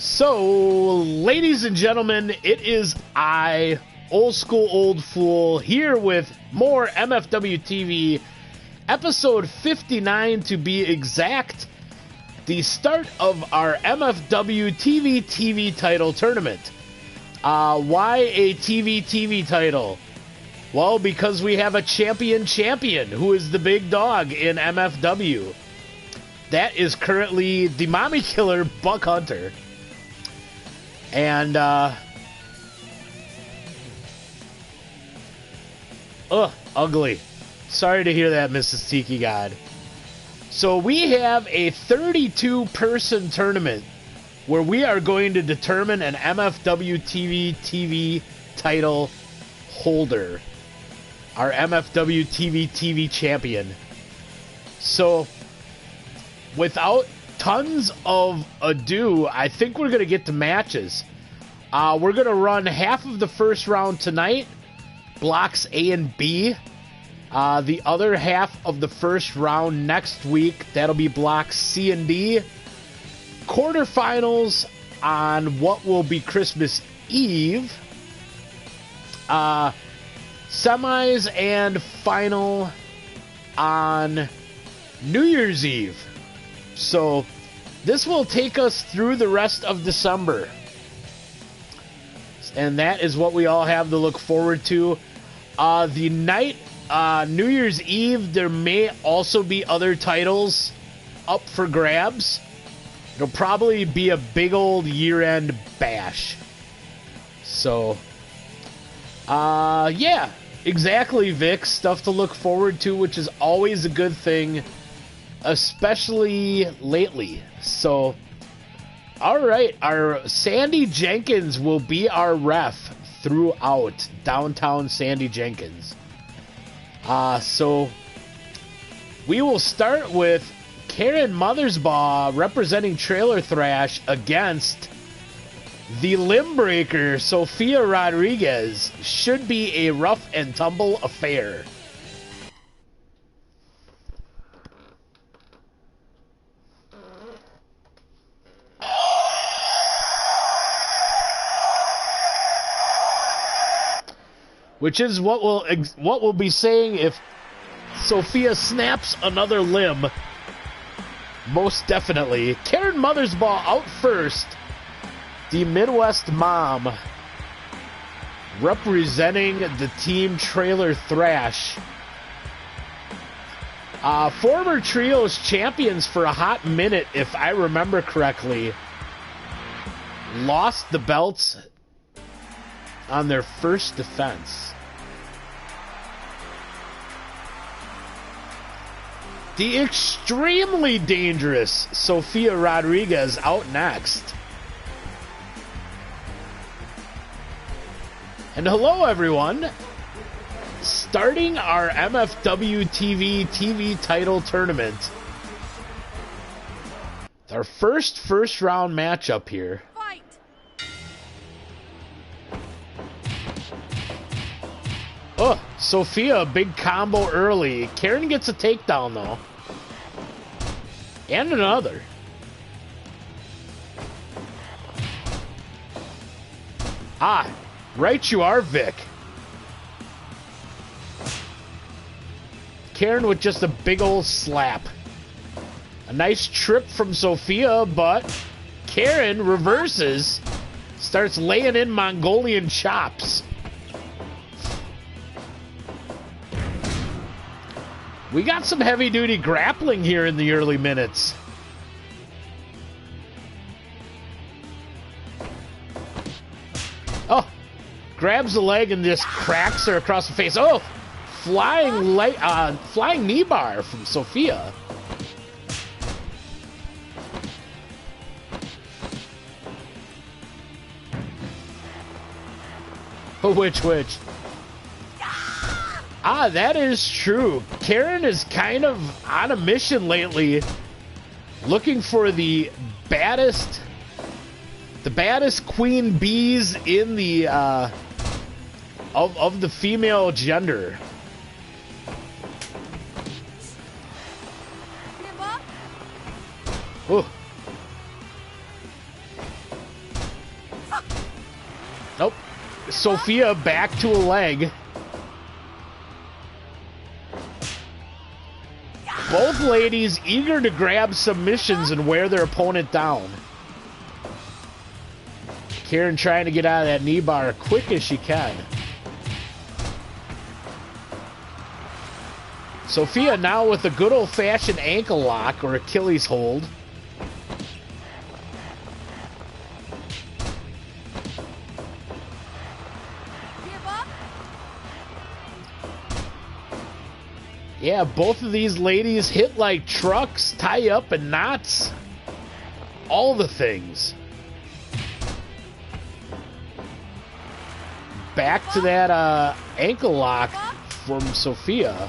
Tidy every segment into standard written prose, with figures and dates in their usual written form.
So, ladies and gentlemen, it is I, Old School Old Fool, here with more MFW TV, episode 59 to be exact, the start of our MFW TV TV Title tournament. Why a TV title? Well, because we have a champion who is the big dog in MFW. That is currently the mommy killer, Buck Hunter. And, ugly. Sorry to hear that, Mrs. Tiki God. So we have a 32-person tournament where we are going to determine an MFW TV title holder. Our MFW TV champion. So, without tons of ado, I think we're going to get to matches. We're going to run half of the first round tonight, blocks A and B. The other half of the first round next week, that'll be blocks C and D. Quarterfinals on what will be Christmas Eve. Semis and final on New Year's Eve. So, this will take us through the rest of December. And that is what we all have to look forward to. The night, New Year's Eve, there may also be other titles up for grabs. It'll probably be a big old year-end bash. So, yeah, exactly, Vic. Stuff to look forward to, which is always a good thing. Especially lately. So, alright, our Sandy Jenkins will be our ref throughout downtown Sandy Jenkins. So, we will start with Karen Mothersbaugh representing Trailer Thrash against the Limbreaker, Sophia Rodriguez. Should be a rough and tumble affair. Which is what we'll be saying if Sophia snaps another limb. Most definitely. Karen Mothersbaugh out first. The Midwest Mom representing the team Trailer Thrash. Former Trios champions for a hot minute, if I remember correctly. Lost the belts on their first defense. The extremely dangerous Sophia Rodriguez out next. And hello, everyone. Starting our MFW TV title tournament. Our first round matchup here. Fight. Oh, Sophia, big combo early. Karen gets a takedown, though. And another. Ah, right you are, Vic. Karen with just a big old slap. A nice trip from Sophia, but Karen reverses. Starts laying in Mongolian chops. We got some heavy-duty grappling here in the early minutes. Oh, grabs the leg and just cracks her across the face. Oh, flying knee bar from Sophia. Which? Ah, that is true. Karen is kind of on a mission lately, looking for the baddest queen bees in the of the female gender. Ooh. Nope. Sophia back to a leg. Both ladies eager to grab submissions and wear their opponent down. Karen trying to get out of that knee bar quick as she can. Sophia now with a good old-fashioned ankle lock or Achilles hold. Yeah, both of these ladies hit like trucks, tie up in knots, all the things. Back to that ankle lock from Sophia.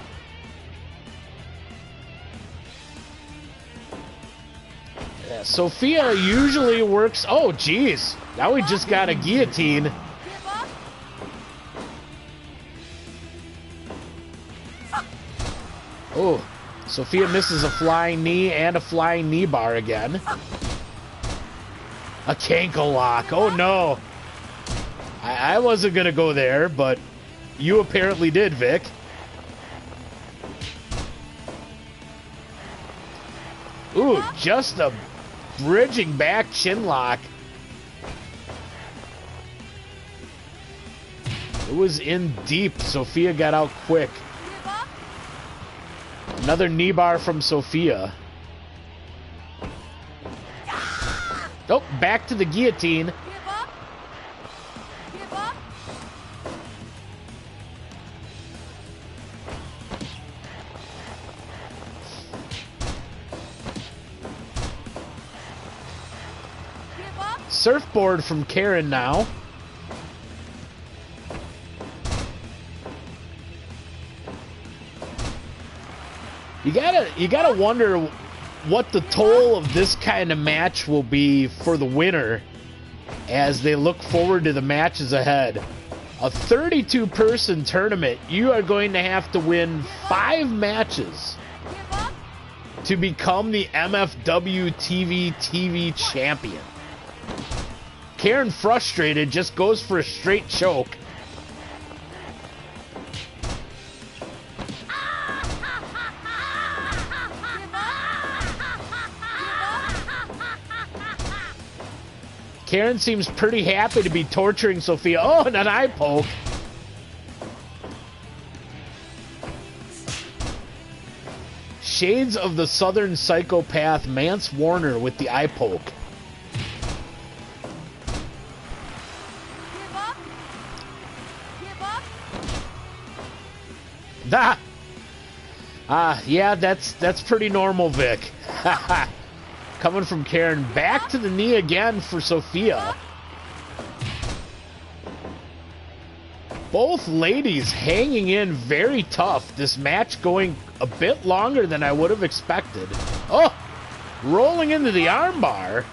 Yeah, Sophia usually works... Oh, geez. Now we just got a guillotine. Oh, Sophia misses a flying knee and a flying knee bar again. A cankle lock. Oh, no. I wasn't going to go there, but you apparently did, Vic. Ooh, just a bridging back chin lock. It was in deep. Sophia got out quick. Another knee bar from Sophia. Oh, back to the guillotine. Surfboard from Karen now. You gotta wonder what the toll of this kind of match will be for the winner as they look forward to the matches ahead. A 32-person tournament, you are going to have to win 5 matches to become the MFW TV champion. Karen, frustrated, just goes for a straight choke. Karen seems pretty happy to be torturing Sophia. Oh, and an eye poke. Shades of the Southern psychopath Mance Warner with the eye poke. Yeah, that's pretty normal, Vic. Coming from Karen, back to the knee again for Sophia. Both ladies hanging in very tough. This match going a bit longer than I would have expected. Oh, rolling into the armbar.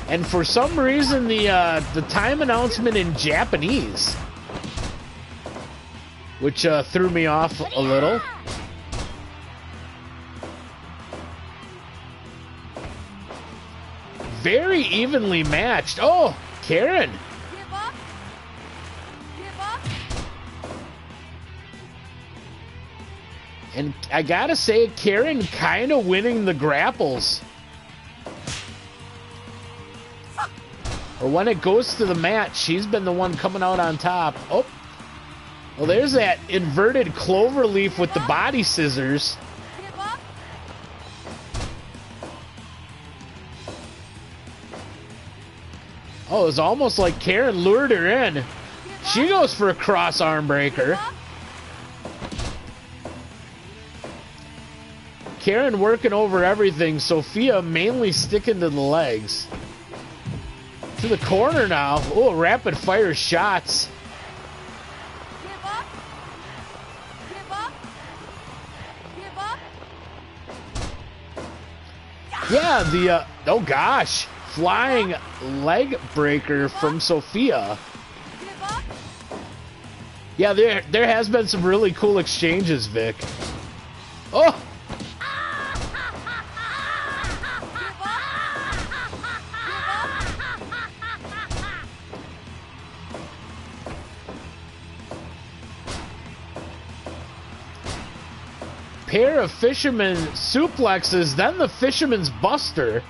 And for some reason, the time announcement in Japanese, which threw me off a little. Very evenly matched. Oh, Karen. And I gotta say, Karen kind of winning the grapples. Or when it goes to the match, she's been the one coming out on top. Oh. Well, there's that inverted clover leaf with the body scissors. Oh, it was almost like Karen lured her in. She goes for a cross arm breaker. Karen working over everything. Sophia mainly sticking to the legs. To the corner now. Oh, rapid fire shots. Yeah, oh gosh, flying leg breaker from Sophia. Yeah, there has been some really cool exchanges, Vic. Oh! Pair of fisherman suplexes, then the fisherman's buster.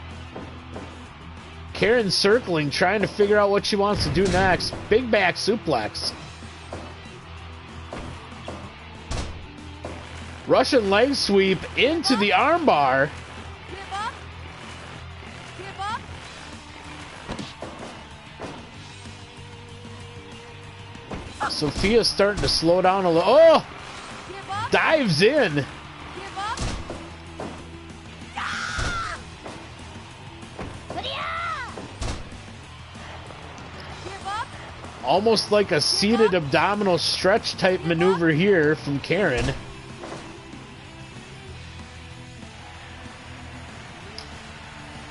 Karen circling, trying to figure out what she wants to do next. Big back suplex. Russian leg sweep into the armbar. Sophia's starting to slow down a little. Oh! Dives in. Almost like a seated abdominal stretch type maneuver here from Karen.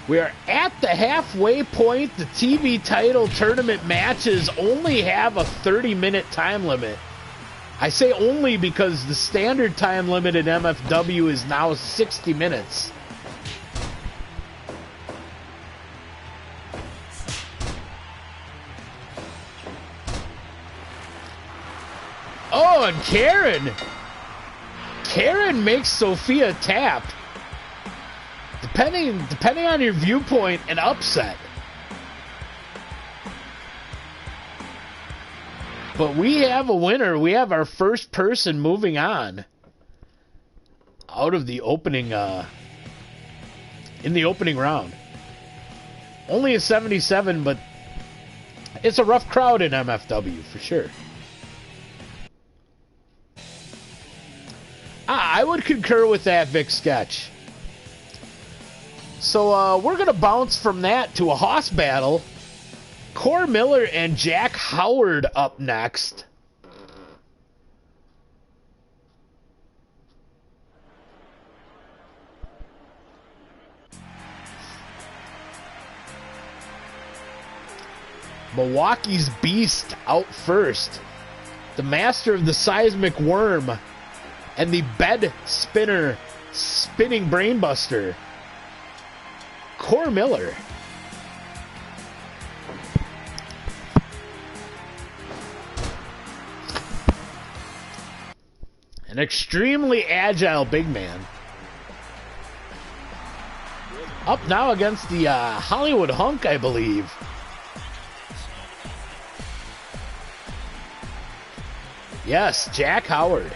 We are at the halfway point. The TV title tournament matches only have a 30-minute time limit. I say only because the standard time limit in MFW is now 60 minutes. Oh, and Karen makes Sophia tap. Depending on your viewpoint, an upset. But we have a winner. We have our first person moving on out of the opening in the opening round. Only a 77, but it's a rough crowd in MFW for sure. I would concur with that, Vic Sketch. So we're going to bounce from that to a hoss battle. Core Miller and Jack Howard up next. Milwaukee's Beast out first. The master of the seismic worm and the bed spinner spinning brainbuster. Core Miller. An extremely agile big man. Up now against the Hollywood Hunk, I believe. Yes, Jack Howard.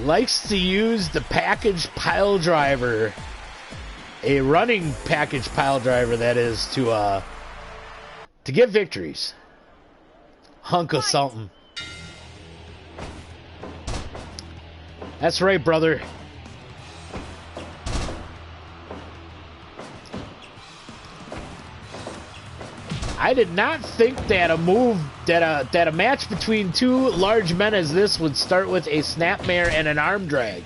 Likes to use the package pile driver. A running package pile driver, that is, to get victories. Hunk of something. That's right, brother. I did not think that a match between two large men as this would start with a snapmare and an arm drag.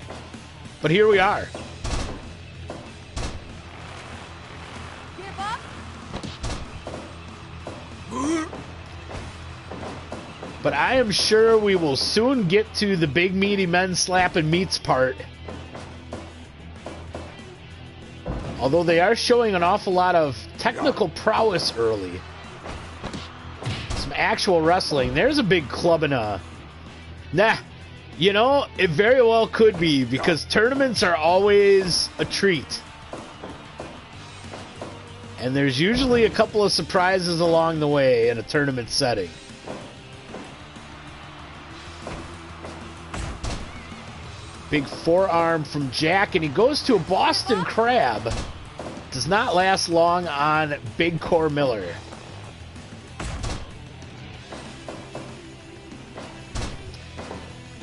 But here we are. But I am sure we will soon get to the big meaty men slapping meats part. Although they are showing an awful lot of technical prowess early. Some actual wrestling. There's a big club and a... Nah, you know, it very well could be, because tournaments are always a treat. And there's usually a couple of surprises along the way in a tournament setting. Big forearm from Jack, and he goes to a Boston Crab. Does not last long on Big Core Miller.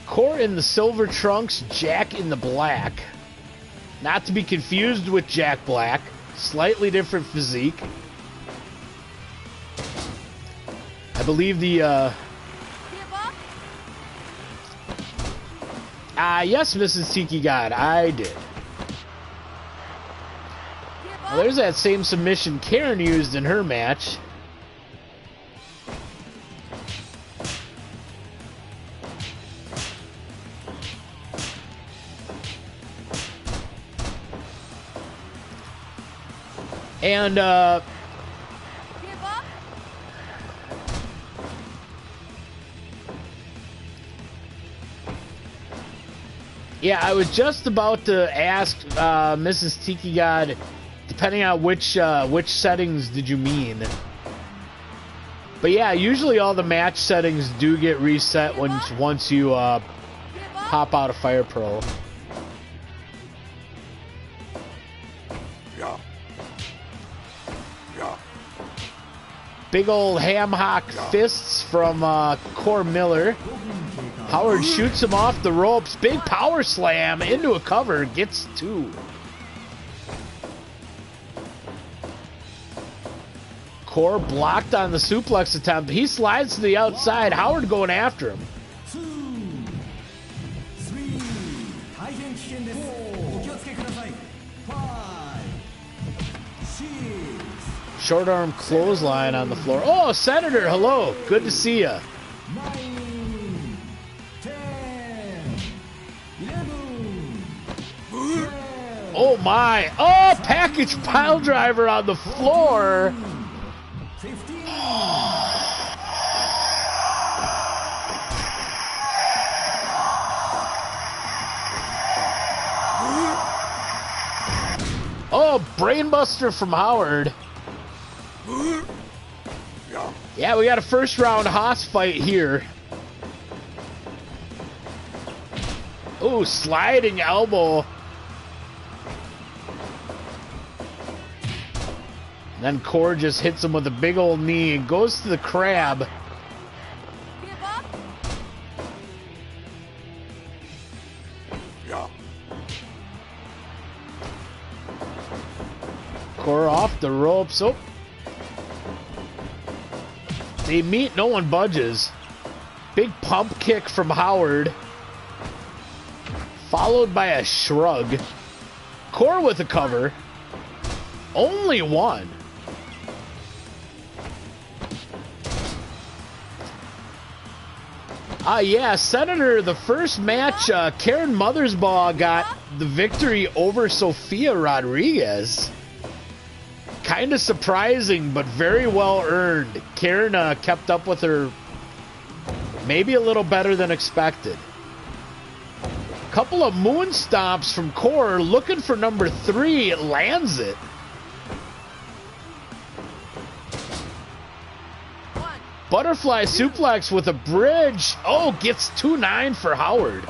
Core in the silver trunks, Jack in the black. Not to be confused with Jack Black. Slightly different physique. I believe the... yes, Mrs. Tiki God, I did. Well, there's that same submission Karen used in her match. And, Yeah, I was just about to ask Mrs. Tiki God, depending on which settings did you mean. But yeah, usually all the match settings do get reset once you pop out of Fire Pro. Big old ham hock fists from Core Miller. Howard shoots him off the ropes. Big power slam into a cover. Gets 2. Core blocked on the suplex attempt. He slides to the outside. Howard going after him. 2, 3, 大変危険です。お気をつけください。5, 6, Short arm clothesline on the floor. Oh, Senator, hello. Good to see ya. 9, 10, 11, 12. Oh my. Oh, package pile driver on the floor. 15. Oh, brainbuster from Howard. Yeah, we got a first round Haas fight here. Ooh, sliding elbow. Then Core just hits him with a big old knee and goes to the crab. Core off the ropes. Oh. They meet, no one budges. Big pump kick from Howard. Followed by a shrug. Core with a cover. Only one. Yeah, Senator, the first match, Karen Mothersbaugh got the victory over Sofia Rodriguez. Kind of surprising, but very well earned. Karen kept up with her maybe a little better than expected. Couple of moon stomps from Core, looking for number 3, lands it. Butterfly suplex with a bridge. Oh, gets 2-9 for Howard.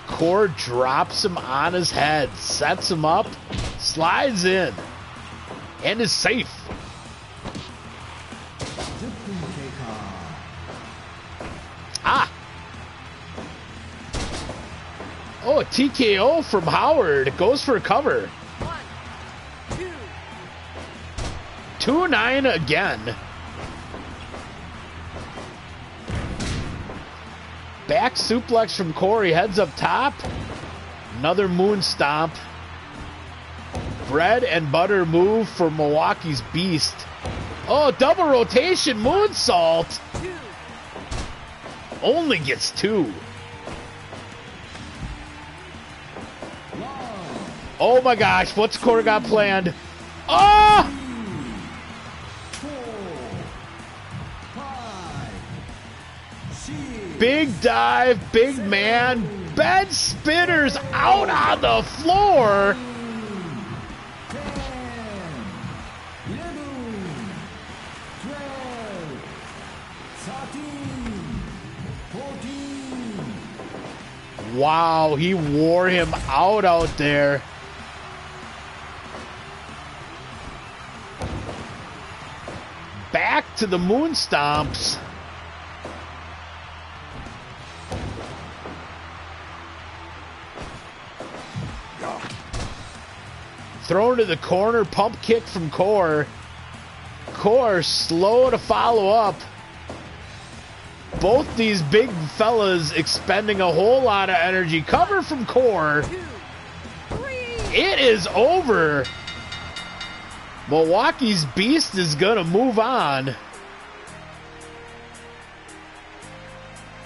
Core drops him on his head, sets him up, slides in, and is safe. Ah! Oh, a TKO from Howard. Goes for a cover. 2-9 again. Back suplex from Corey. Heads up top. Another moon stomp. Bread and butter move for Milwaukee's Beast. Oh, double rotation moonsault. Only gets 2. Oh my gosh, what's Corey got planned? Oh! Big dive, big man, bed spinners out on the floor. 10, 11, 12, 13, 14. Wow, he wore him out there. Back to the moon stomps. Thrown to the corner, pump kick from Core. Core slow to follow up. Both these big fellas expending a whole lot of energy. Cover from Core. 2, 3. It is over. Milwaukee's Beast is gonna move on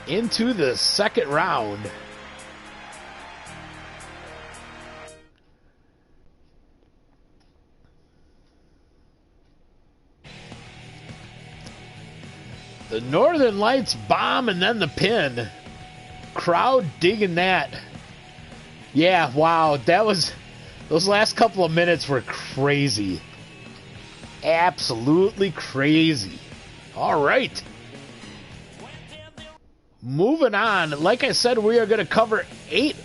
into the second round. The Northern Lights bomb and then the pin. Crowd digging that. Yeah, wow, those last couple of minutes were crazy. Absolutely crazy. All right. Moving on. Like I said, we are going to cover 8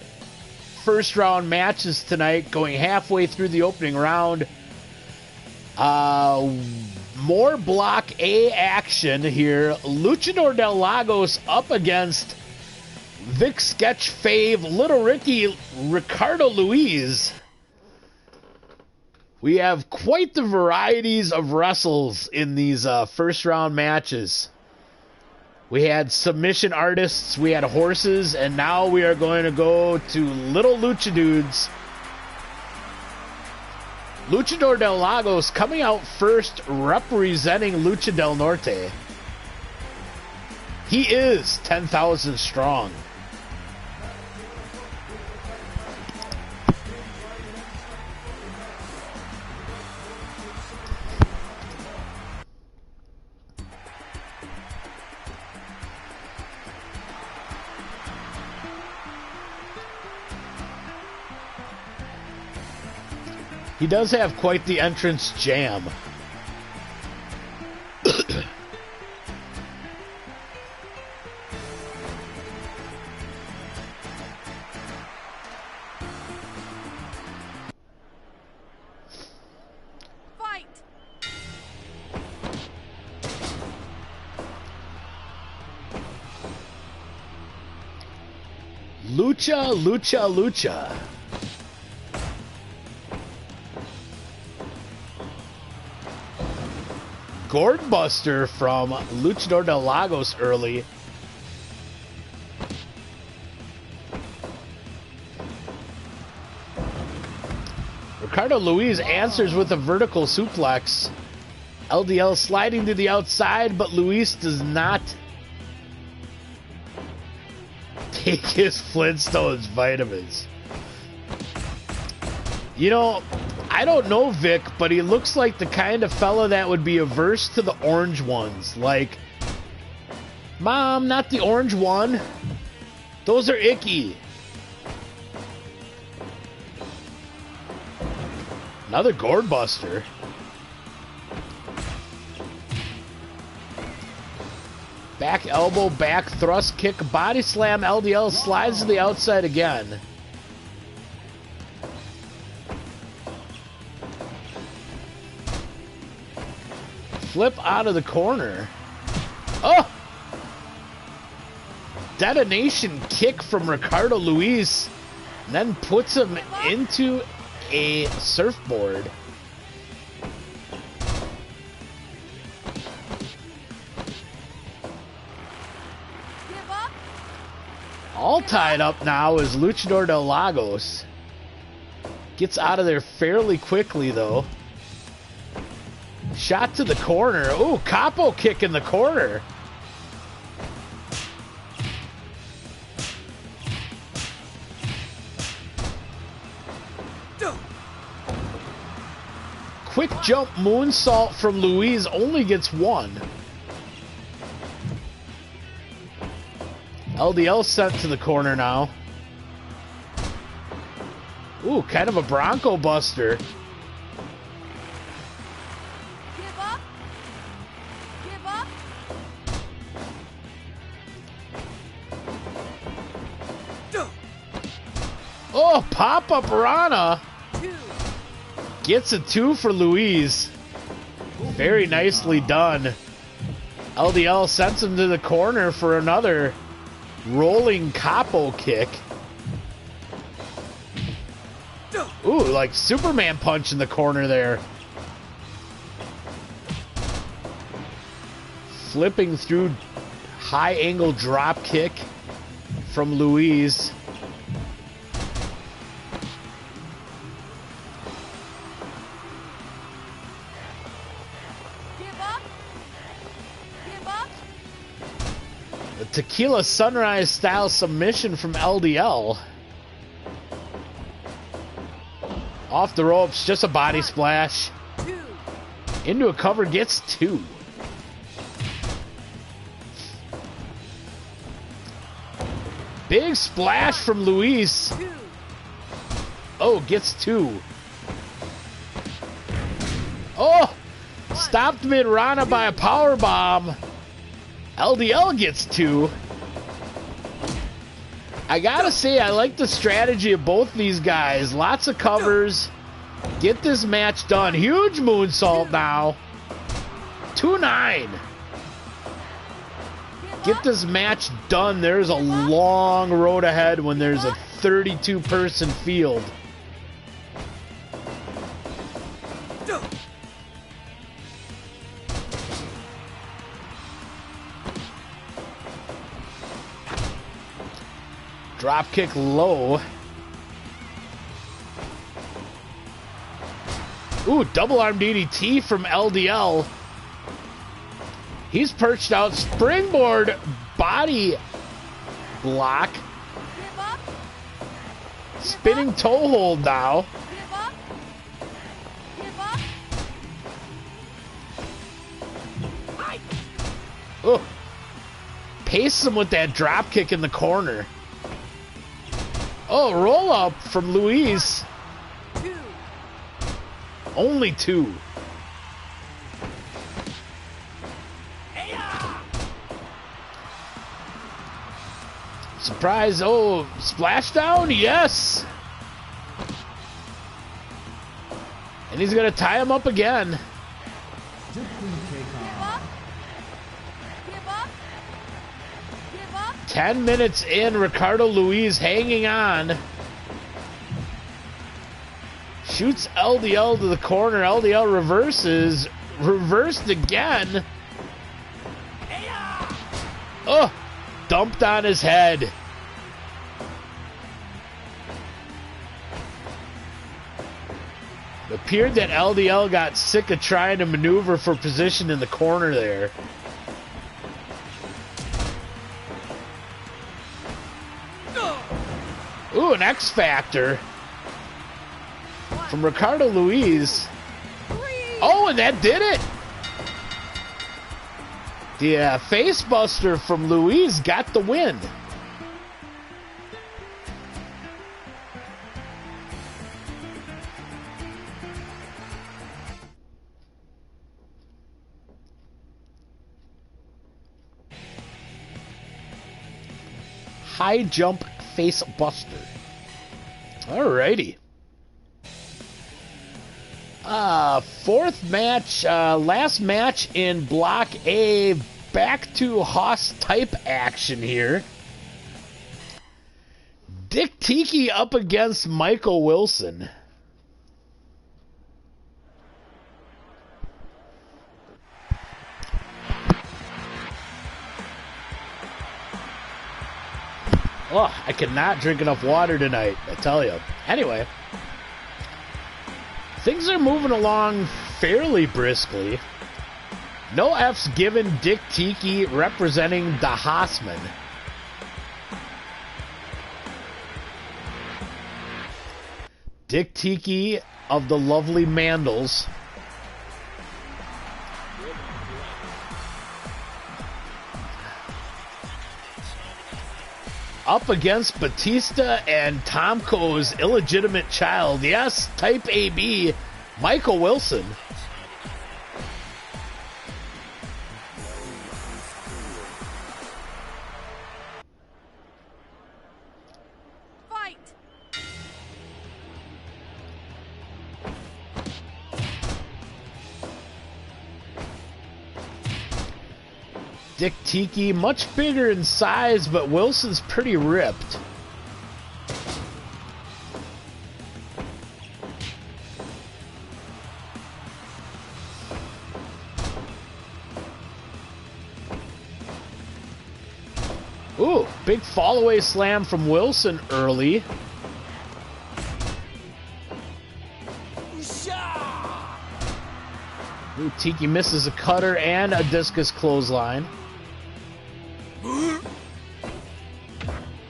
first round matches tonight, going halfway through the opening round. More Block A action here. Luchador del Lagos up against Vic Sketch Fave, Little Ricky, Ricardo Luis. We have quite the varieties of wrestles in these first round matches. We had submission artists, we had horses, and now we are going to go to Little Lucha Dudes. Luchador del Lagos coming out first, representing Lucha del Norte. He is 10,000 strong. He does have quite the entrance jam. Fight. Lucha, lucha, lucha. Gourd Buster from Luchador del Lagos early. Ricardo Luis answers with a vertical suplex. LDL sliding to the outside, but Luis does not take his Flintstones vitamins. You know, I don't know Vic, but he looks like the kind of fella that would be averse to the orange ones. Like, Mom, not the orange one. Those are icky. Another Gourd Buster. Back elbow, back thrust kick, body slam, LDL slides to the outside again. Flip out of the corner. Oh! Detonation kick from Ricardo Luis. And then puts him into a surfboard. Give up. All tied up now is Luchador del Lagos. Gets out of there fairly quickly, though. Shot to the corner. Ooh, capo kick in the corner. Quick jump moonsault from Luis only gets one. LDL sent to the corner now. Ooh, kind of a Bronco Buster. Give up. Give up. Oh, pop-up Rana. 2. Gets a 2 for Luis. Very nicely done. LDL sends him to the corner for another rolling capo kick. Ooh, like Superman punch in the corner there. Flipping through high angle drop kick from Luis. Give up. Give up. The Tequila Sunrise style submission from LDL. Off the ropes, just a body splash. 2. Into a cover, gets 2. Big splash from Luis. Two. Oh, gets 2. Oh! Stopped mid-Rana by a power bomb. LDL gets 2. I gotta say, I like the strategy of both these guys. Lots of covers. Get this match done. Huge moonsault now. 2-9. Get this match done. There's a long road ahead when there's a 32-person field. Drop kick low. Ooh, double arm DDT from LDL. He's perched out. Springboard body block. Give up. Spinning toe hold now. Give up. Give up. Oh. Pace him with that drop kick in the corner. Oh, roll up from Luis. 2. Only 2. Surprise. Oh, splashdown? Yes. And he's going to tie him up again. 10分経 Give 過 up. Give up. Give up. 10 minutes in, Ricardo Luis hanging on. Shoots LDL to the corner. LDL reverses. Reversed again. Oh, dumped on his head. It appeared that LDL got sick of trying to maneuver for position in the corner there. Ooh, an X Factor from Ricardo Luis. 3. Oh, and that did it. The face buster from Luis got the win. High jump face buster. Alrighty. Fourth match, last match in Block A. Back to Haas type action here. Dick Tiki up against Michael Wilson. Oh, I cannot drink enough water tonight, I tell you. Anyway, things are moving along fairly briskly. No F's given Dick Tiki representing the Haasman. Dick Tiki of the lovely Mandals. Up against Batista and Tomko's illegitimate child. Yes, type AB, Michael Wilson. Fight. Dick Tiki, much bigger in size, but Wilson's pretty ripped. Ooh, big fall-away slam from Wilson early. Ooh, Tiki misses a cutter and a discus clothesline.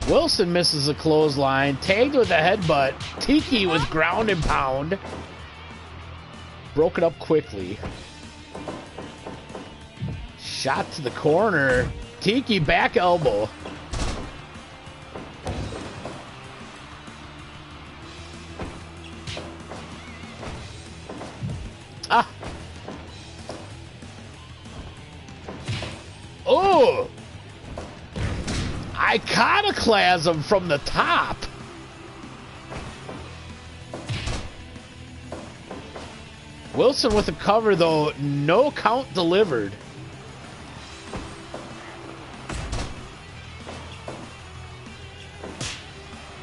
Wilson misses a clothesline, tagged with a headbutt. Tiki with ground and pound. Broke it up quickly. Shot to the corner. Tiki back elbow. Iconoclasm from the top. Wilson with a cover, though. No count delivered.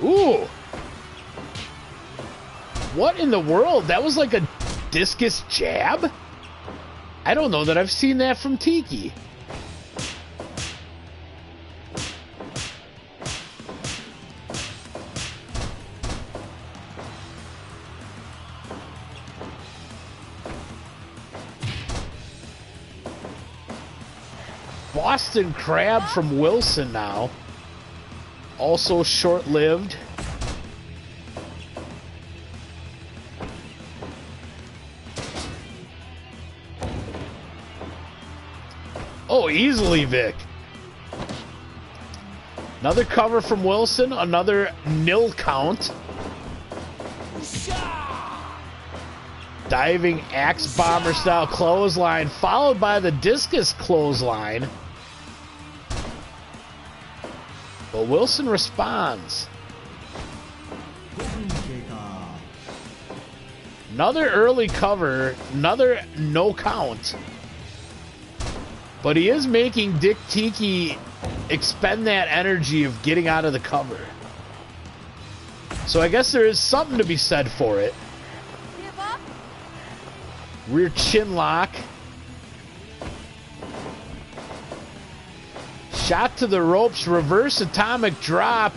Ooh. What in the world? That was like a discus jab? I don't know that I've seen that from Tiki. Boston Crab from Wilson now. Also short-lived. Oh, easily, Vic. Another cover from Wilson. Another nil count. Diving axe bomber style clothesline, followed by the discus clothesline. But Wilson responds. Another early cover, another no count. But he is making Dick Tiki expend that energy of getting out of the cover. So I guess there is something to be said for it. Give up. Rear chin lock. Shot to the ropes, reverse atomic drop.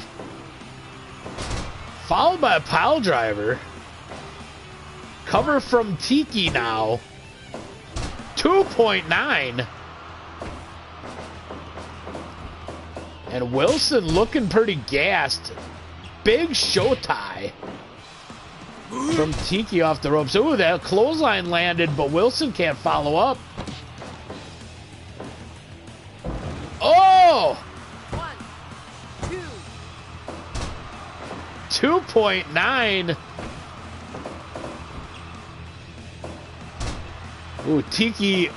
Followed by a pile driver. Cover from Tiki now. 2.9. And Wilson looking pretty gassed. Big show tie from Tiki off the ropes. Ooh, that clothesline landed, but Wilson can't follow up. Oh! 2.9. Ooh, Tiki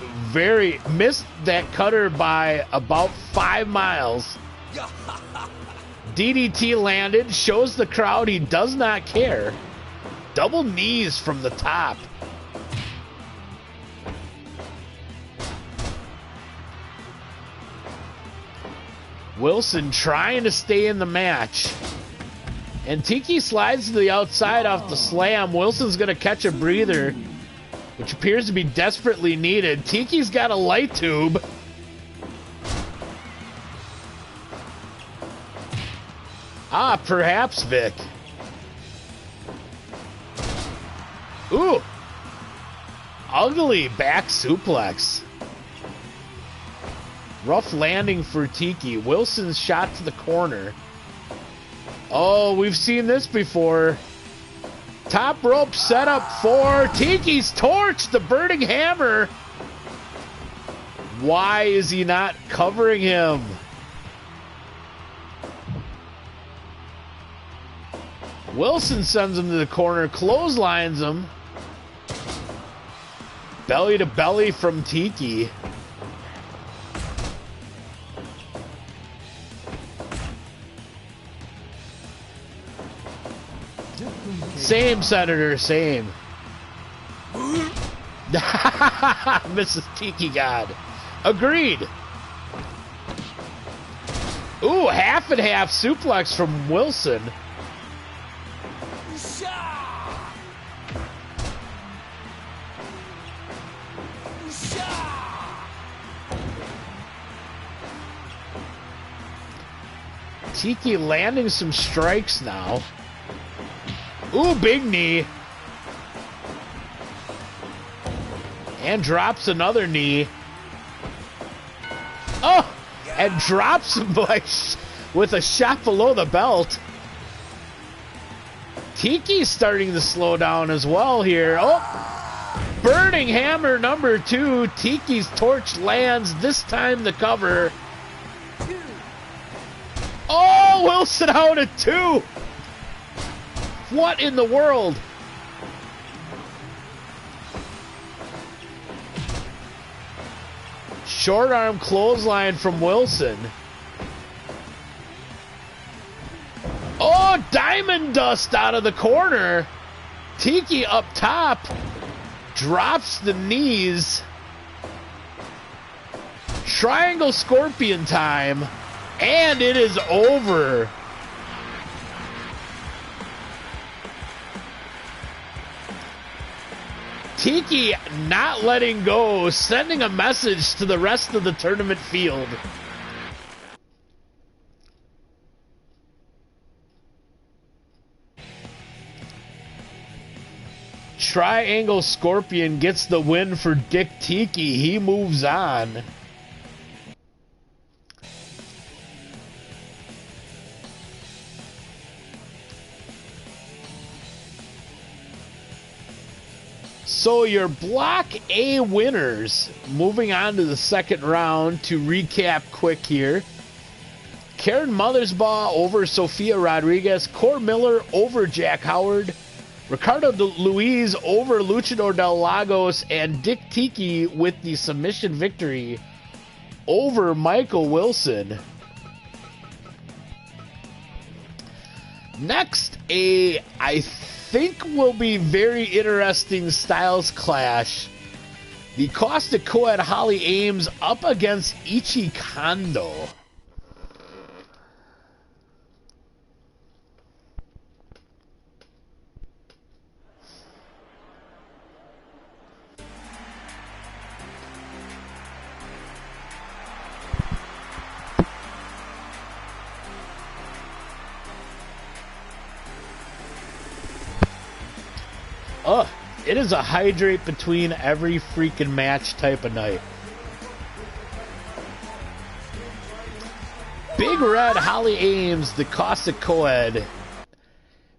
missed that cutter by about 5 miles. DDT landed, shows the crowd he does not care. Double knees from the top. Wilson trying to stay in the match. And Tiki slides to the outside off the slam. Wilson's going to catch a breather, which appears to be desperately needed. Tiki's got a light tube. Ah, perhaps, Vic. Ooh. Ugly back suplex. Rough landing for Tiki. Wilson's shot to the corner. Oh, we've seen this before. Top rope setup for Tiki's torch, the burning hammer. Why is he not covering him? Wilson sends him to the corner, clotheslines him. Belly to belly from Tiki. Same, Senator, same. Mrs. Tiki God. Agreed. Ooh, half and half suplex from Wilson. Tiki landing some strikes now. Ooh, big knee. And drops another knee. Oh! And drops him with a shot below the belt. Tiki's starting to slow down as well here. Oh! Burning hammer number 2. Tiki's torch lands, this time the cover. Oh, Wilson out at 2. What in the world? Short arm clothesline from Wilson. Oh, diamond dust out of the corner. Tiki up top. Drops the knees. Triangle scorpion time. And it is over. Tiki not letting go, sending a message to the rest of the tournament field. Triangle Scorpion gets the win for Dick Tiki. He moves on. So your Block A winners, moving on to the second round. To recap quick here. Karen Mothersbaugh over Sofia Rodriguez. Cor Miller over Jack Howard. Ricardo Luis over Luchador Del Lagos. And Dick Tiki with the submission victory over Michael Wilson. Next, I think will be very interesting styles clash. The Costa Co-Ed Holly Ames up against Ichi Kondo. It is a hydrate between every freaking match type of night. Big Red Holly Ames, the Costa Co-Ed,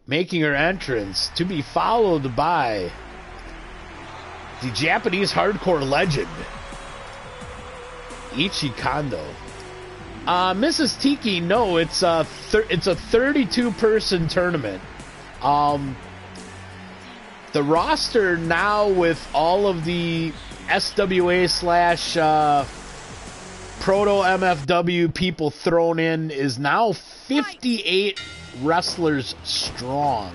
making her entrance, to be followed by the Japanese hardcore legend, Ichi Kondo. Mrs. Tiki, no, it's a 32-person tournament. The roster now, with all of the SWA slash Proto MFW people thrown in, is now 58 wrestlers strong.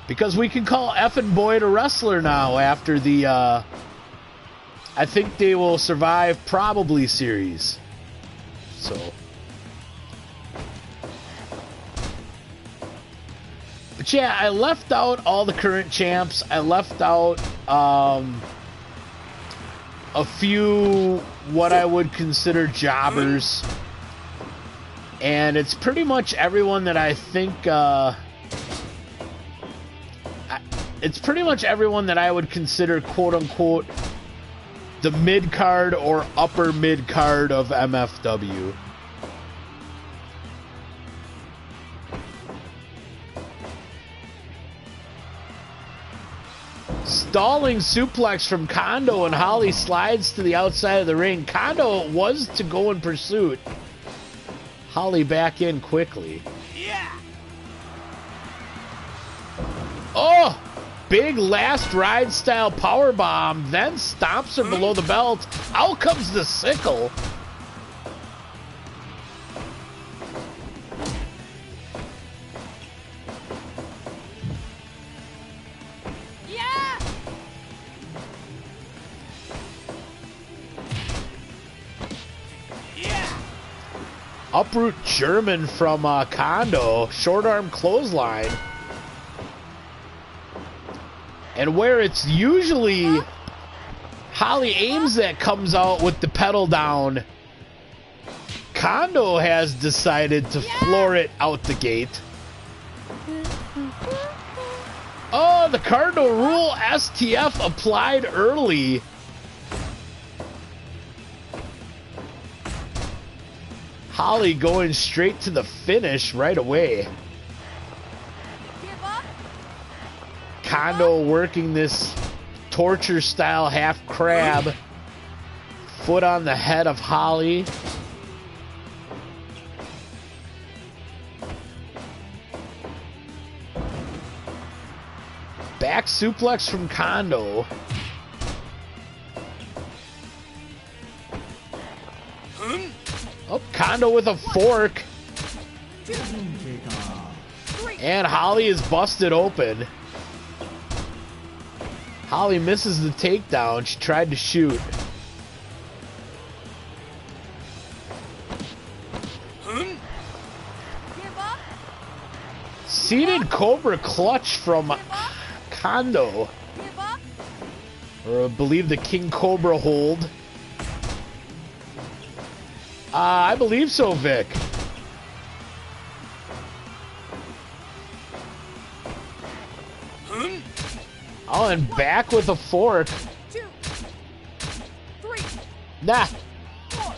Because we can call Effin' Boyd a wrestler now after the, I think they will survive probably series. So... But yeah, I left out all the current champs. I left out a few what I would consider jobbers. And it's pretty much everyone that I think... it's pretty much everyone that I would consider, quote-unquote, the mid-card or upper mid-card of MFW. Stalling suplex from Kondo, and Holly slides to the outside of the ring. Kondo was to go in pursuit. Holly back in quickly. Yeah. Oh! Big last ride style powerbomb, then stomps her below the belt. Out comes the sickle. Uproot German from Kondo. Short arm clothesline. And where it's usually Holly Ames that comes out with the pedal down, Kondo has decided to floor it out the gate. Oh, the Cardinal Rule STF applied early. Holly going straight to the finish right away. Kondo working this torture style half crab. Foot on the head of Holly. Back suplex from Kondo. Oh, Kondo with a fork. And Holly is busted open. Holly misses the takedown. She tried to shoot. Seated Cobra clutch from Kondo. Or I believe the King Cobra hold. I believe so, Vic. Oh, and back with a fork. 2, 3, Nah. 4.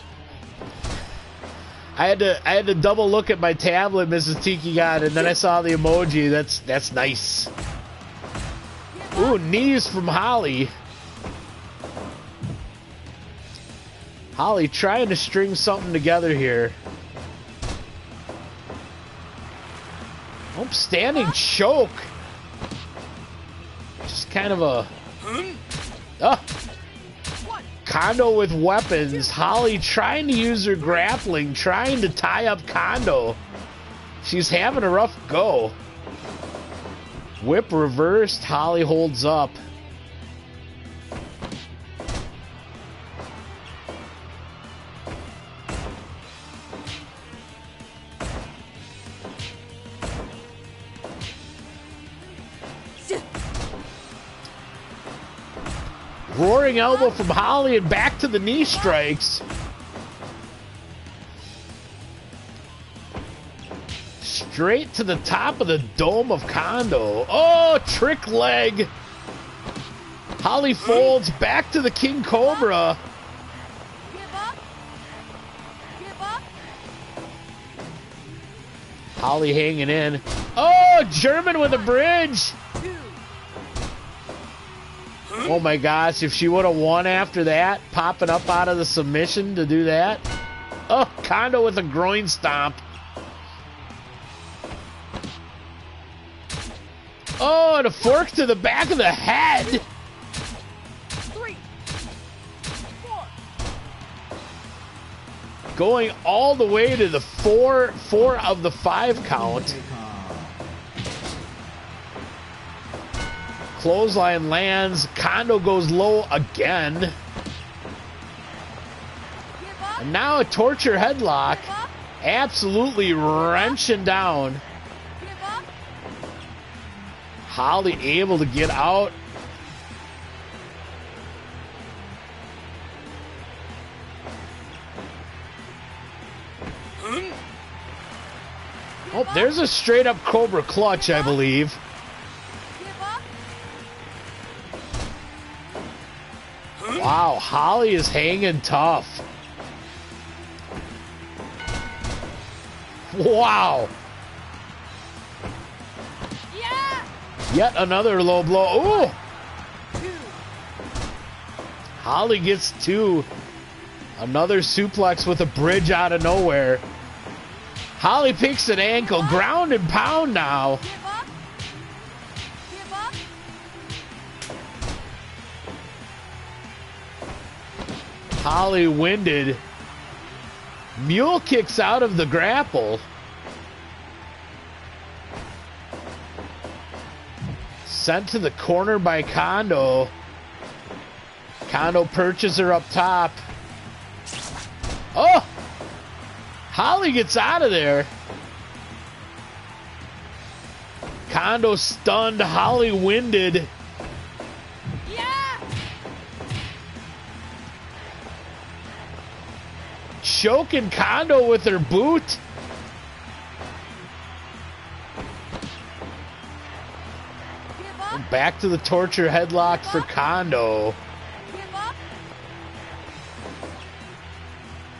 I had to double look at my tablet, Mrs. Tiki God, and then I saw the emoji. That's nice. Ooh, knees from Holly. Holly trying to string something together here. Oh, standing choke. Just kind of a... Oh. Kondo with weapons. Holly trying to use her grappling, trying to tie up Kondo. She's having a rough go. Whip reversed. Holly holds up. Roaring elbow from Holly and back to the knee strikes. Straight to the top of the dome of Kondo. Oh, trick leg. Holly folds back to the King Cobra. Give up. Give up. Holly hanging in. Oh, German with a bridge. 2. Oh my gosh, if she would have won after that, popping up out of the submission to do that. Oh, Kondo with a groin stomp. Oh, and a fork to the back of the head. 3, 4. Going all the way to the four of the 5 count. Clothesline lands. Kondo goes low again. Give up. And now a torture headlock. Give up. Absolutely wrenching down. Give up. Holly able to get out. Oh, there's a straight up Cobra clutch, I believe. Give up. Wow, Holly is hanging tough. Wow. Yeah. Yet another low blow. Ooh. 2. Holly gets 2. Another suplex with a bridge out of nowhere. Holly picks an ankle. Ground and pound now. Give up. Give up. Holly winded. Mule kicks out of the grapple. Sent to the corner by Kondo. Kondo perches her up top. Oh! Holly gets out of there. Kondo stunned. Holly winded. Yeah. Choking Kondo with her boot. Give up. Back to the torture headlock for Kondo. Give up.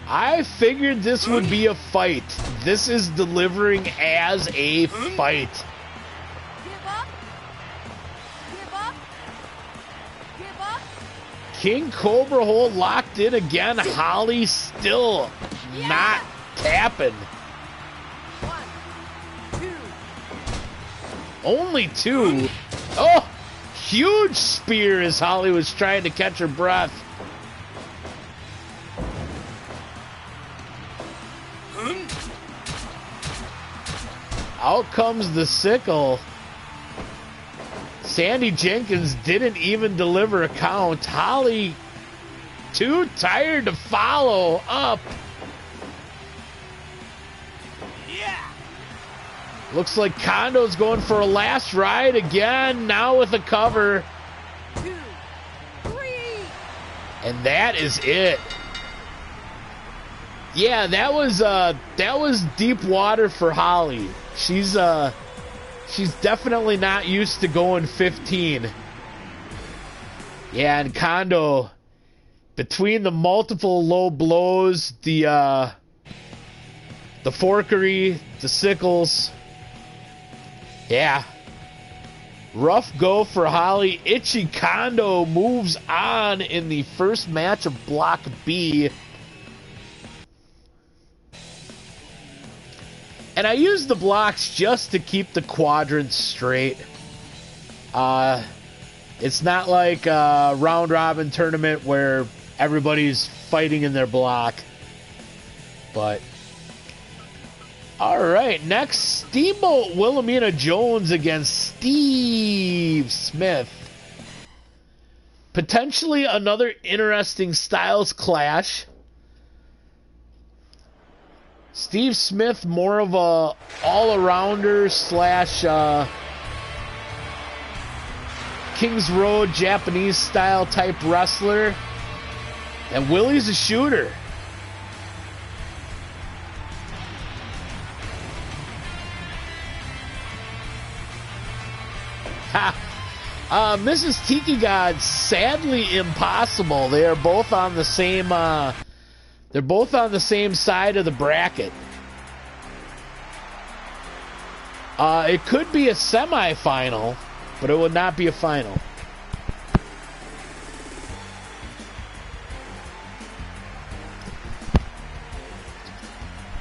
I figured this would be a fight. This is delivering as a fight. Give up. Give up. Give up. King Cobra hold locked in again. Holly still not tapping. 1, 2. Only 2. Oh, huge spear as Holly was trying to catch her breath. Out comes the sickle. Sandy Jenkins didn't even deliver a count. Holly, too tired to follow up. Yeah. Looks like Kondo's going for a last ride again, now with a cover. 2, 3. And that is it. Yeah, that was deep water for Holly. She's definitely not used to going 15. Yeah, and Kondo, between the multiple low blows, the forkery, the sickles, yeah, rough go for Holly. Ichi Kondo moves on in the first match of Block B. And I use the blocks just to keep the quadrants straight. It's not like a round robin tournament where everybody's fighting in their block. But all right, next, Steamboat Wilhelmina Jones against Steve Smith. Potentially another interesting styles clash. Steve Smith, more of a all-arounder slash Kings Road Japanese style type wrestler. And Willie's a shooter. Mrs. Tiki God, sadly impossible. They are both on the same they're both on the same side of the bracket. It could be a semifinal, but it would not be a final.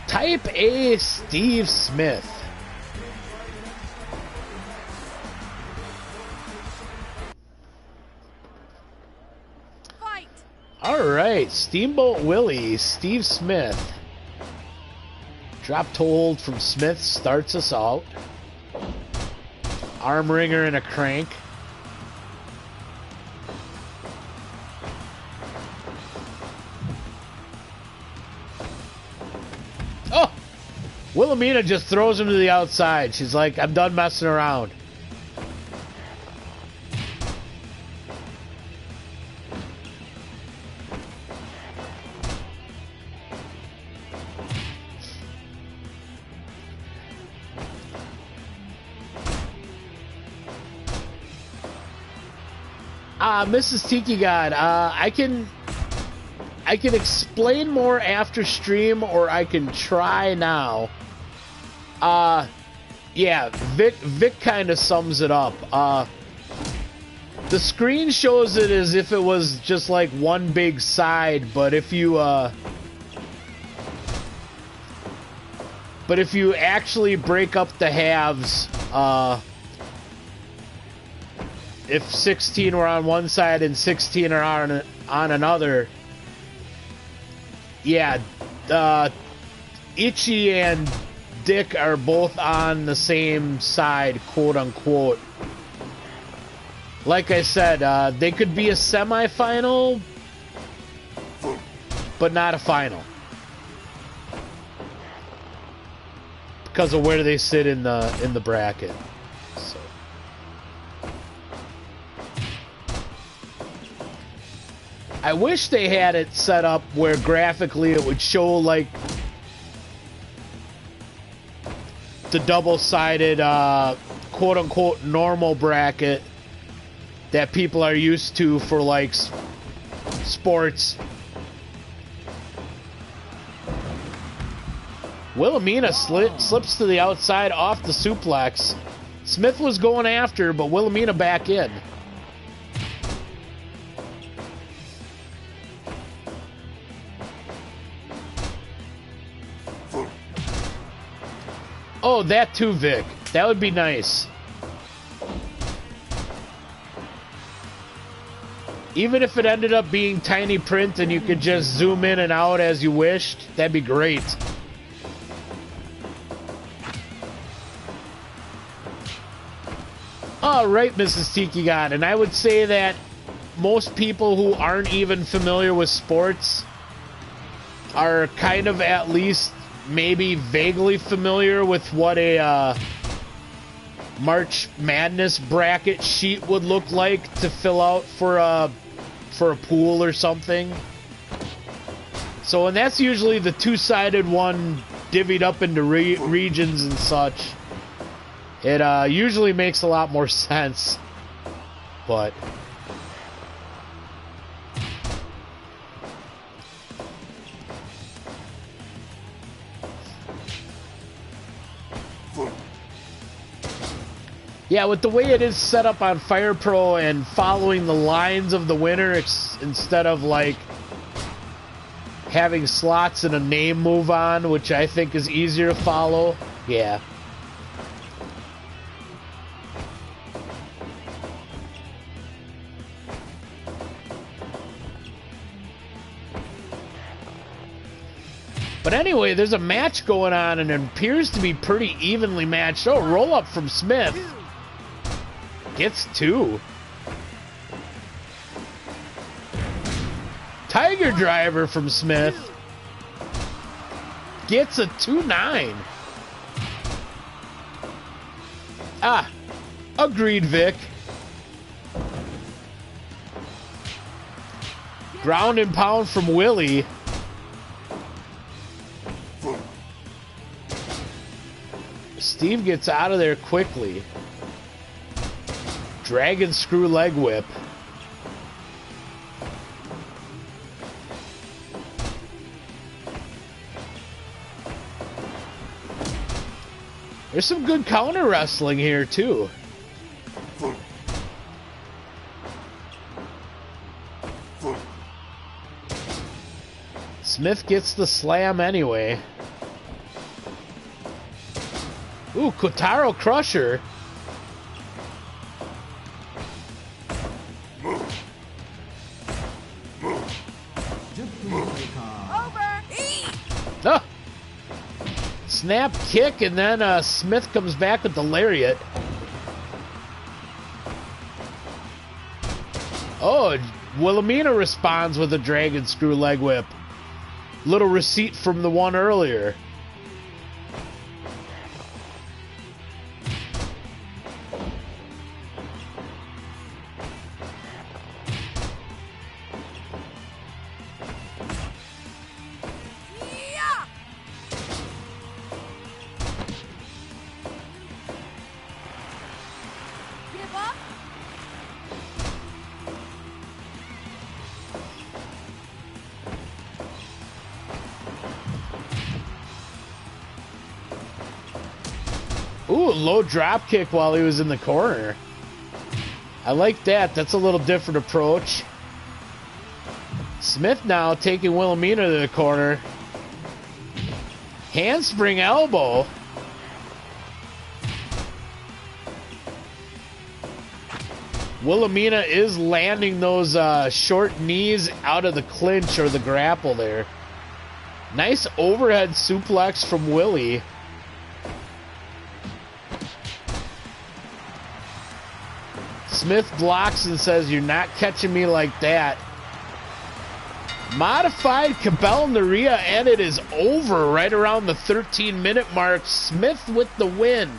Type A Steve Smith. Fight. All right, Steamboat Willie, Steve Smith. Drop toe hold from Smith starts us out. Arm wringer and a crank. Oh! Wilhelmina just throws him to the outside. She's like, I'm done messing around. Mrs. Tiki God, I can explain more after stream, or I can try now. Yeah, Vic kind of sums it up. The screen shows it as if it was just like one big side, but if you actually break up the halves, if 16 were on one side and 16 are on another, yeah, Ichi and Dick are both on the same side, quote unquote. Like I said, they could be a semifinal, but not a final, because of where they sit in the bracket. So. I wish they had it set up where graphically it would show like the double-sided quote-unquote normal bracket that people are used to for like sports. Wilhelmina slips to the outside off the suplex. Smith was going after, but Wilhelmina back in. Oh, that too, Vic. That would be nice. Even if it ended up being tiny print and you could just zoom in and out as you wished, that'd be great. All right, Mrs. Tiki God, and I would say that most people who aren't even familiar with sports are kind of at least maybe vaguely familiar with what a March Madness bracket sheet would look like to fill out for a pool or something. So, and that's usually the two-sided one divvied up into regions and such. It usually makes a lot more sense, but... yeah, with the way it is set up on Fire Pro and following the lines of the winner instead of, like, having slots and a name move on, which I think is easier to follow. Yeah. But anyway, there's a match going on, and it appears to be pretty evenly matched. Oh, roll up from Smith. Gets 2. Tiger driver from Smith. Gets a 2-9. Ah, agreed, Vic. Ground and pound from Willie. Steve gets out of there quickly. Dragon screw leg whip. There's some good counter wrestling here, too. Smith gets the slam anyway. Ooh, Kotaro Crusher. Oh. Snap kick, and then Smith comes back with the lariat. Oh, Wilhelmina responds with a dragon screw leg whip. Little receipt from the one earlier. Ooh, low drop kick while he was in the corner. I like that. That's a little different approach. Smith now taking Wilhelmina to the corner. Handspring elbow. Wilhelmina is landing those short knees out of the clinch or the grapple there. Nice overhead suplex from Willie. Smith blocks and says, "You're not catching me like that." Modified Cabell Naria, and it is over right around the 13-minute mark. Smith with the win.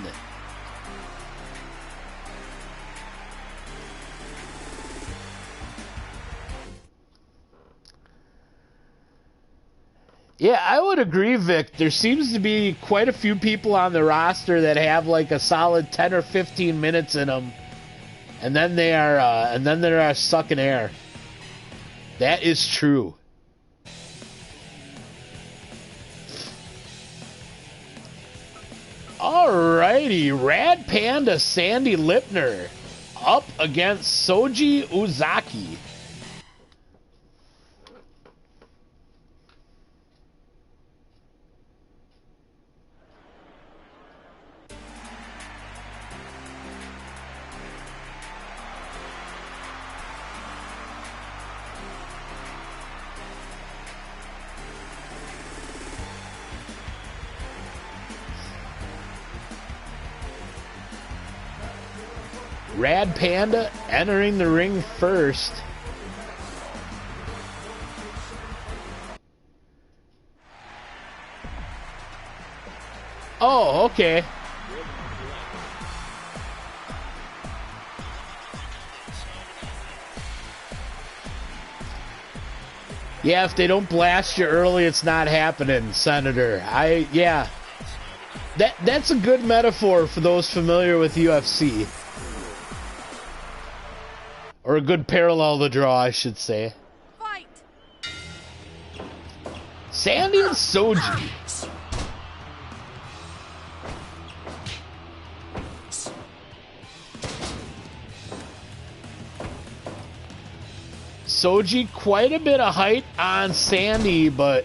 Yeah, I would agree, Vic. There seems to be quite a few people on the roster that have like a solid 10 or 15 minutes in them. And then they are sucking air. That is true. Alrighty, Rad Panda Sandy Lipner up against Soji Uzaki. Rad Panda entering the ring first. Oh, okay. Yeah, if they don't blast you early, it's not happening, Senator. Yeah. That's a good metaphor for those familiar with UFC. Or a good parallel to draw, I should say. Fight. Sandy and Soji. Soji, quite a bit of height on Sandy, but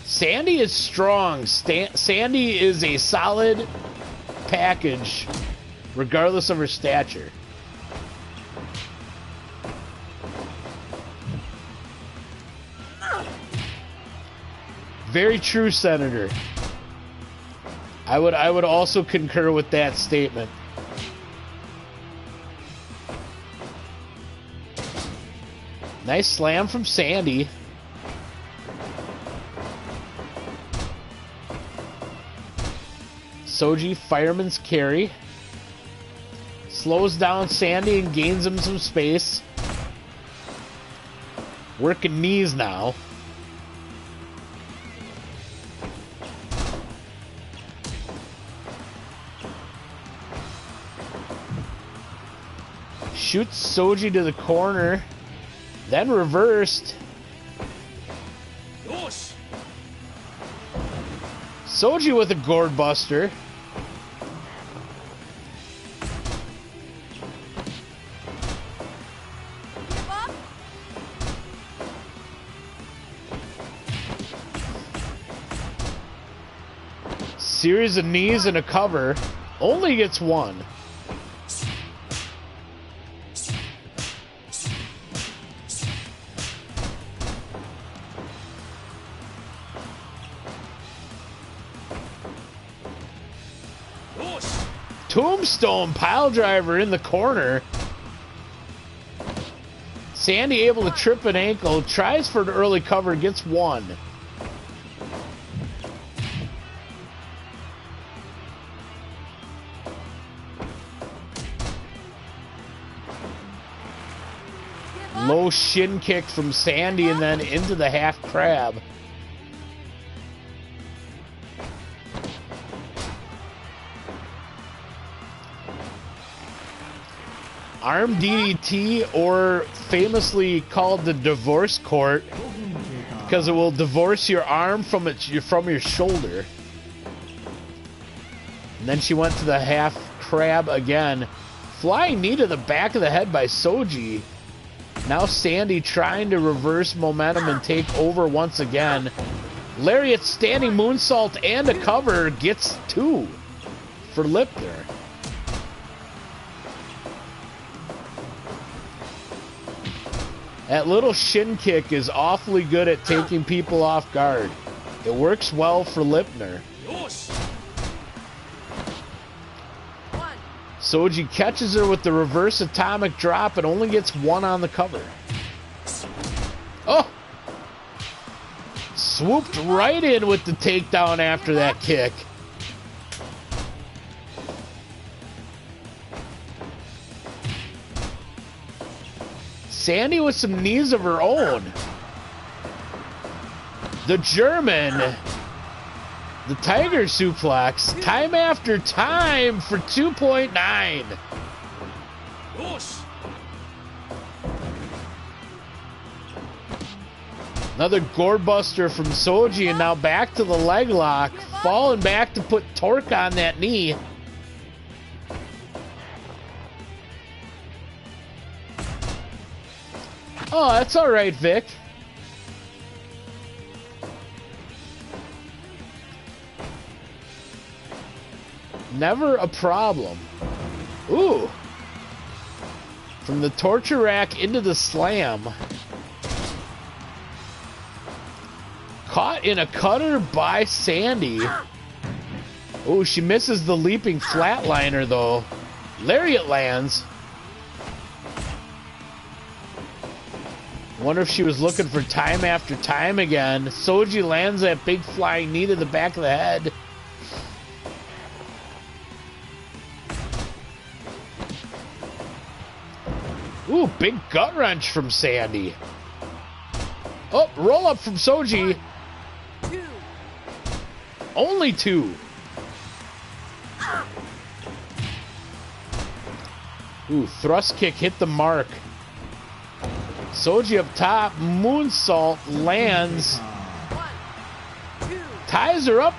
Sandy is strong. Sandy is a solid package, regardless of her stature. Very true, Senator. I would also concur with that statement. Nice slam from Sandy. Soji, fireman's carry. Slows down Sandy and gains him some space. Working knees now. Shoots Soji to the corner. Then reversed. Soji with a gourd buster. Give up. Series of knees and a cover. Only gets one. Tombstone piledriver in the corner. Sandy able to trip an ankle. Tries for an early cover. Gets one. Low shin kick from Sandy and then into the half crab. Arm DDT, or famously called the divorce court, because it will divorce your arm from your shoulder. And then she went to the half crab again. Flying knee to the back of the head by Soji. Now Sandy trying to reverse momentum and take over once again. Lariat standing moonsault and a cover, gets two for Lipner. That little shin kick is awfully good at taking people off guard. It works well for Lipner. Soji catches her with the reverse atomic drop and only gets one on the cover. Oh! Swooped right in with the takedown after that kick. Sandy with some knees of her own. The German, the Tiger suplex, time after time for 2.9. Another gourd buster from Soji, and now back to the leg lock. Falling back to put torque on that knee. Oh, that's all right, Vic. Never a problem. Ooh. From the torture rack into the slam. Caught in a cutter by Sandy. Ooh, she misses the leaping flatliner, though. Lariat lands. Wonder if she was looking for time after time again. Soji lands that big flying knee to the back of the head. Ooh, big gut wrench from Sandy. Oh, roll up from Soji. 2. Only 2. Ooh, thrust kick hit the mark. Soji up top, moonsault lands. 1, 2. Ties her up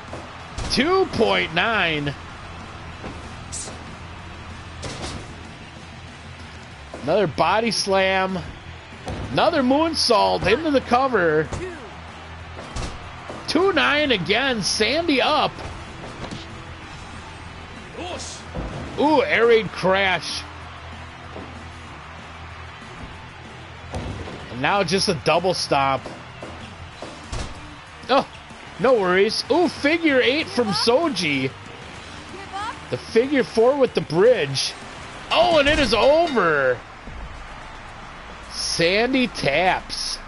2.9. Another body slam. Another moonsault into the cover. 2-9 again. Sandy up. Ooh, air raid crash. And now just a double stomp. Oh, no worries. Ooh, figure 8 from Soji. The figure 4 with the bridge. Oh, and it is over. Sandy taps.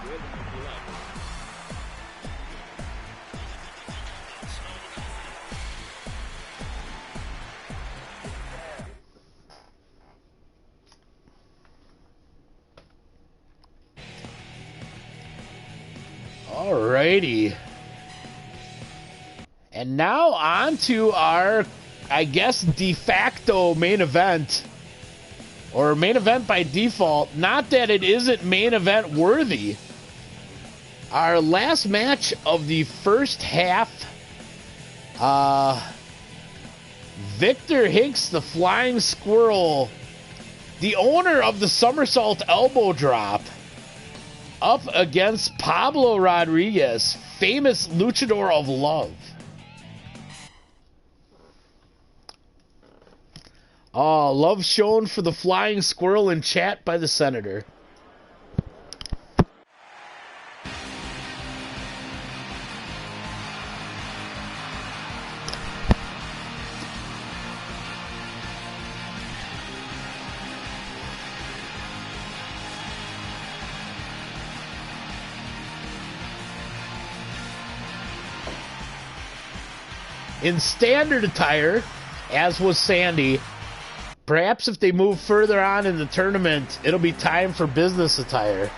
Alrighty. And now on to our, I guess, de facto main event. Or main event by default. Not that it isn't main event worthy. Our last match of the first half. Victor Hinks, the Flying Squirrel, the owner of the somersault elbow drop, up against Pablo Rodriguez, famous luchador of love. Oh, love shown for the Flying Squirrel in chat by the Senator. In standard attire, as was Sandy, perhaps if they move further on in the tournament, it'll be time for business attire.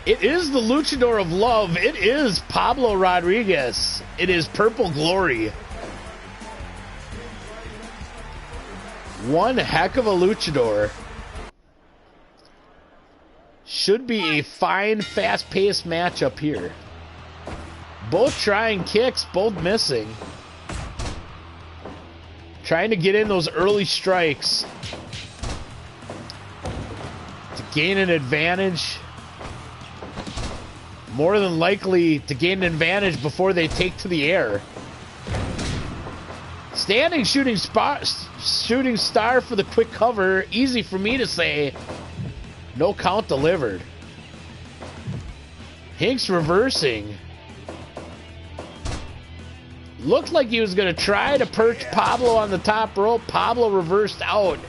It is the luchador of love. It is Pablo Rodriguez. It is Purple Glory. One heck of a luchador. Should be a fine, fast-paced match up here. Both trying kicks, both missing. Trying to get in those early strikes to gain an advantage. More than likely to gain an advantage before they take to the air. Standing shooting star for the quick cover. Easy for me to say. No count delivered. Hinks reversing. Looked like he was going to try to perch Pablo on the top rope. Pablo reversed out.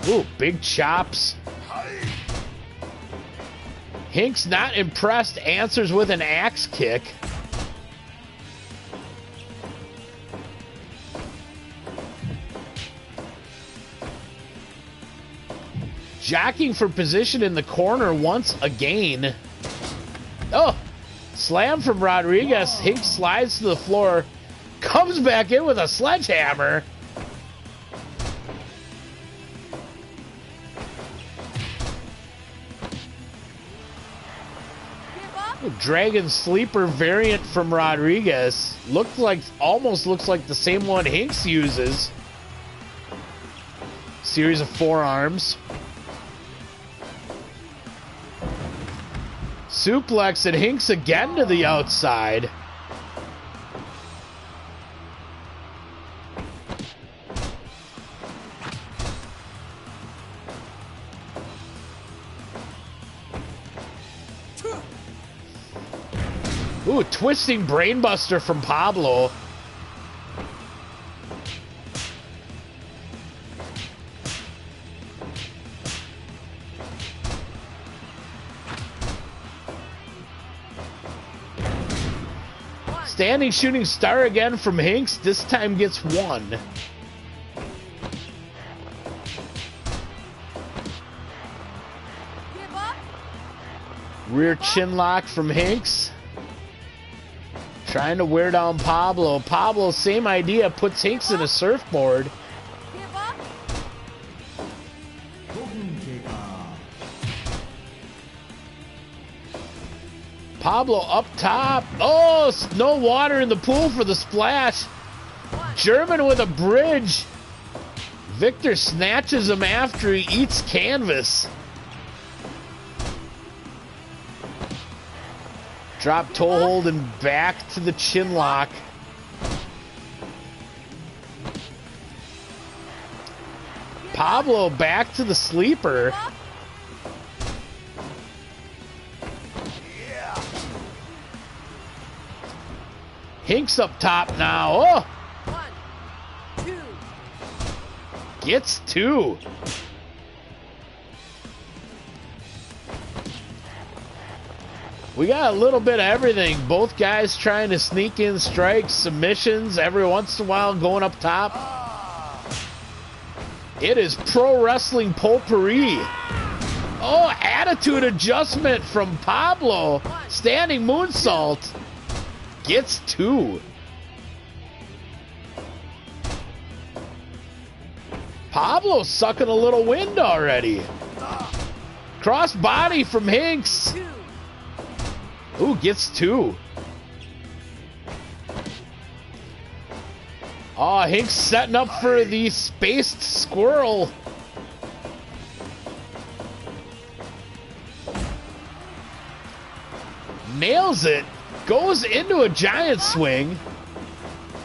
Ooh, big chops. Hinks not impressed, answers with an axe kick. Jockeying for position in the corner once again. Oh, slam from Rodriguez. Hinks slides to the floor. Comes back in with a sledgehammer. Dragon Sleeper variant from Rodriguez. Almost looks like the same one Hinks uses. Series of forearms. Suplex and Hinks again to the outside. Ooh, twisting brainbuster from Pablo. Standing shooting star again from Hinks. This time gets one. Give up. Rear chin lock from Hinks. Trying to wear down Pablo. Pablo, same idea, puts Hinks in a surfboard. Give up. Pablo up top. Oh, no water in the pool for the splash. German with a bridge. Victor snatches him after he eats canvas. Drop toe hold and back to the chin lock. Pablo back to the sleeper. Hinks up top now. Oh! 1, 2. Gets two. We got a little bit of everything. Both guys trying to sneak in strikes, submissions, every once in a while going up top. It is pro wrestling potpourri. Oh, attitude adjustment from Pablo. Standing moonsault. Gets two. Pablo sucking a little wind already. Cross body from Hinks. Ooh, gets two. Oh, Hinks setting up for the spaced squirrel. Nails it. Goes into a giant swing.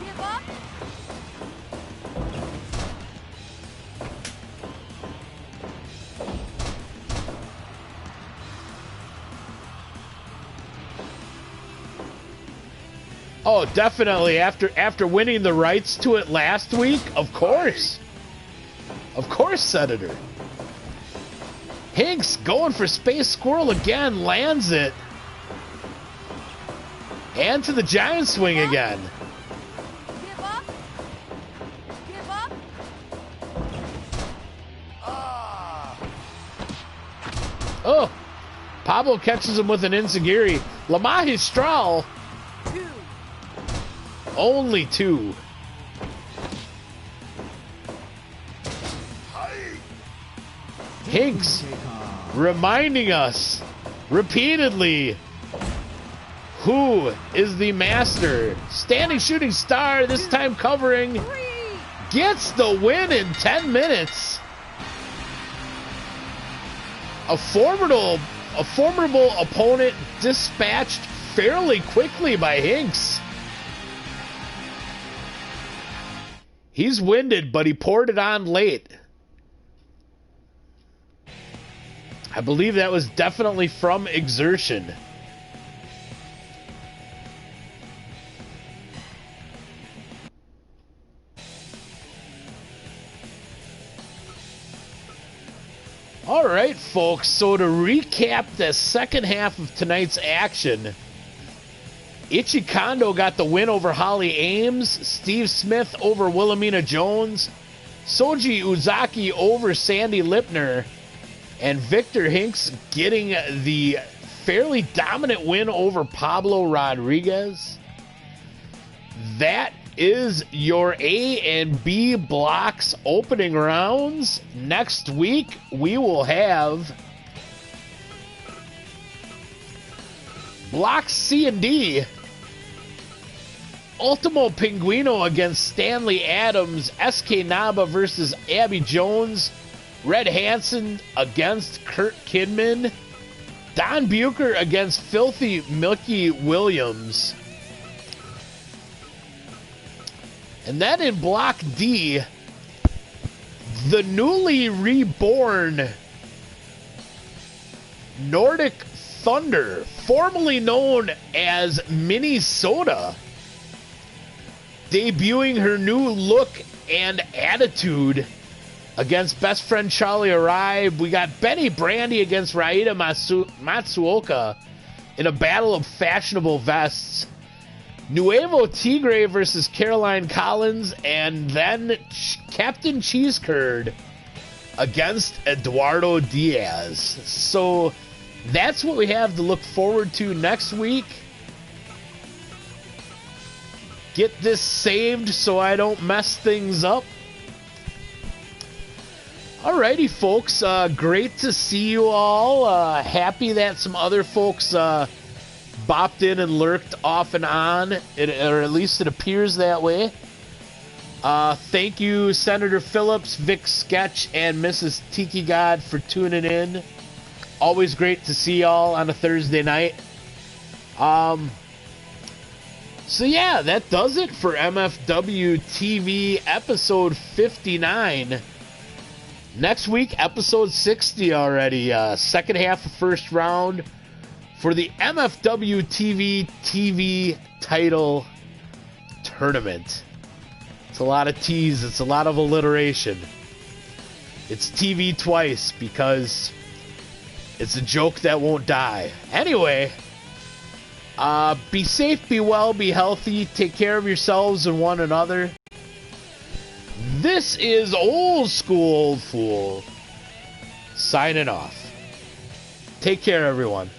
Give up. Oh, definitely. After winning the rights to it last week, of course. Of course, Senator. Hinks going for Space Squirrel again, lands it. And to the giant swing again. Give up. Give up. Oh, Pablo catches him with an enziguri. La Magistral. 2. Only two. Hinks reminding us repeatedly who is the master. Standing shooting star, this time covering. 3. Gets the win in 10 minutes. A formidable opponent dispatched fairly quickly by Hinks. He's winded, but he poured it on late. I believe that was definitely from exertion. All right, folks, so to recap the second half of tonight's action, Ichikondo got the win over Holly Ames, Steve Smith over Wilhelmina Jones, Soji Uzaki over Sandy Lipner, and Victor Hinks getting the fairly dominant win over Pablo Rodriguez. That is your A and B blocks opening rounds. Next week, we will have blocks C and D. Ultimo Pinguino against Stanley Adams, SK Naba versus Abby Jones, Red Hansen against Kurt Kidman, Don Bucher against Filthy Milky Williams. And then in Block D, the newly reborn Nordic Thunder, formerly known as Minnesota, debuting her new look and attitude against best friend Charlie Arai. We got Benny Brandy against Raida Matsuoka in a battle of fashionable vests. Nuevo Tigre versus Caroline Collins, and then Captain Cheese Curd against Eduardo Diaz. So that's what we have to look forward to next week. Get this saved so I don't mess things up. Alrighty, folks. Great to see you all. Happy that some other folks bopped in and lurked off and on, or at least it appears that way. Thank you, Senator Phillips, Vic Sketch, and Mrs. Tiki God for tuning in. Always great to see y'all on a Thursday night. So yeah, that does it for MFW TV episode 59. Next week, episode 60 already. Second half of first round for the MFW TV Title tournament. It's a lot of T's. It's a lot of alliteration. It's TV twice because it's a joke that won't die. Anyway, be safe, be well, be healthy. Take care of yourselves and one another. This is Old School Old Fool signing off. Take care, everyone.